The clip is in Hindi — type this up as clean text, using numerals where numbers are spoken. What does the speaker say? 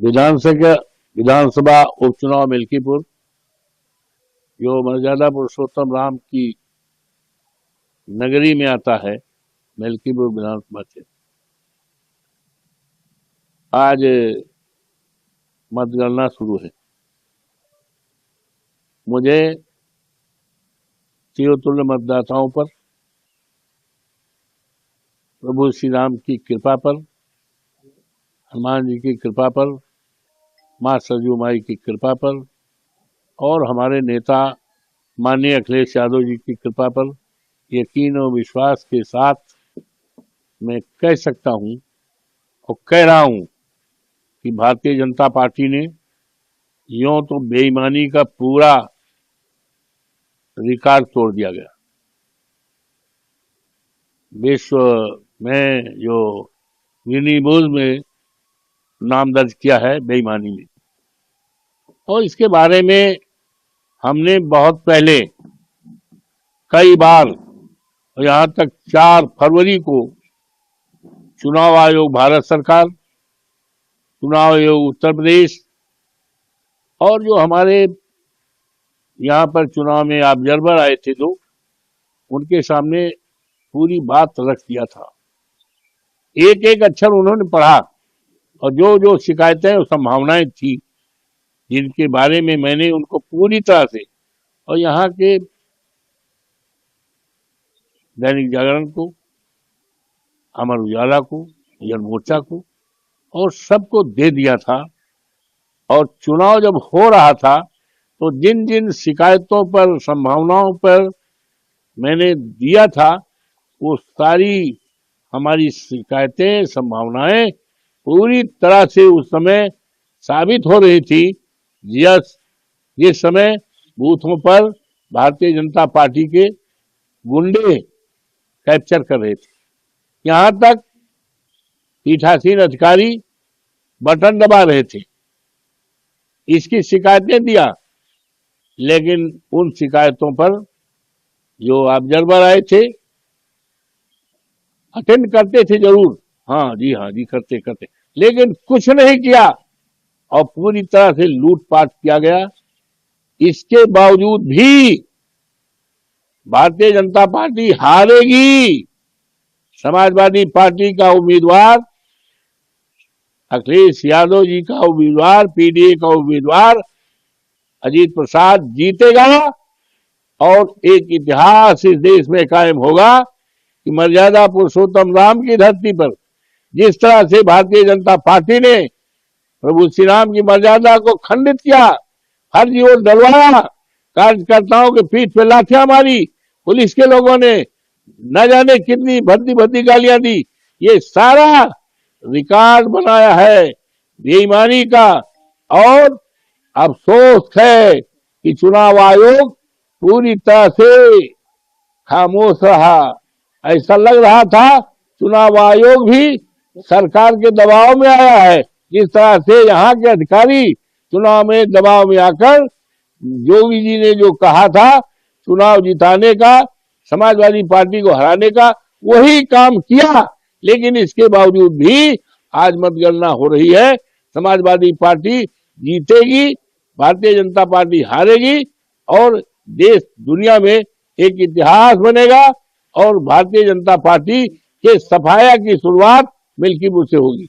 विधानसभा उपचुनाव मिल्कीपुर जो मर्यादा पुरुषोत्तम राम की नगरी में आता है, मिल्कीपुर विधानसभा क्षेत्र। आज मतगणना शुरू है। मुझे चिरतुल्य मतदाताओं पर, प्रभु श्री राम की कृपा पर, हनुमान जी की कृपा पर, माँ सरयू माई की कृपा पर और हमारे नेता माननीय अखिलेश यादव जी की कृपा पर यकीन और विश्वास के साथ मैं कह सकता हूं और कह रहा हूं कि भारतीय जनता पार्टी ने यूं तो बेईमानी का पूरा रिकॉर्ड तोड़ दिया गया। विश्व में जो गिनीज में नाम दर्ज किया है बेईमानी में, और इसके बारे में हमने बहुत पहले कई बार, यहां तक 4 फरवरी को चुनाव आयोग भारत सरकार, चुनाव आयोग उत्तर प्रदेश और जो हमारे यहाँ पर चुनाव में ऑब्जर्वर आए थे तो उनके सामने पूरी बात रख दिया था। एक एक अक्षर उन्होंने पढ़ा और जो जो शिकायतें और संभावनाएं थी जिनके बारे में मैंने उनको पूरी तरह से, और यहाँ के दैनिक जागरण को, अमर उजाला को, जन मोर्चा को और सबको दे दिया था। और चुनाव जब हो रहा था तो जिन जिन शिकायतों पर, संभावनाओं पर मैंने दिया था, वो सारी हमारी शिकायतें, संभावनाएं पूरी तरह से उस समय साबित हो रही थी। जिस समय बूथों पर भारतीय जनता पार्टी के गुंडे कैप्चर कर रहे थे, यहां तक पीठासीन अधिकारी बटन दबा रहे थे, इसकी शिकायतें दिया। लेकिन उन शिकायतों पर जो ऑब्जर्वर आए थे अटेंड करते थे जरूर, हाँ जी करते, लेकिन कुछ नहीं किया और पूरी तरह से लूटपाट किया गया। इसके बावजूद भी भारतीय जनता पार्टी हारेगी। समाजवादी पार्टी का उम्मीदवार, अखिलेश यादव जी का उम्मीदवार, पीडीए का उम्मीदवार अजीत प्रसाद जीतेगा और एक इतिहास इस देश में कायम होगा कि मर्यादा पुरुषोत्तम राम की धरती पर जिस तरह से भारतीय जनता पार्टी ने प्रभु श्री राम की मर्यादा को खंडित किया, फर्जी वोट डलवाया, कार्यकर्ताओं के पीठ पे लाठियां मारी, पुलिस के लोगों ने न जाने कितनी भद्दी भद्दी गालियां दी, ये सारा रिकॉर्ड बनाया है बेईमानी का। और अफसोस है कि चुनाव आयोग पूरी तरह से खामोश रहा। ऐसा लग रहा था चुनाव आयोग भी सरकार के दबाव में आया है। जिस तरह से यहाँ के अधिकारी चुनाव में दबाव में आकर योगी जी ने जो कहा था चुनाव जिताने का, समाजवादी पार्टी को हराने का, वही काम किया। लेकिन इसके बावजूद भी आज मतगणना हो रही है, समाजवादी पार्टी जीतेगी, भारतीय जनता पार्टी हारेगी और देश दुनिया में एक इतिहास बनेगा और भारतीय जनता पार्टी के सफाया की शुरुआत मिल्कीपुर से होगी।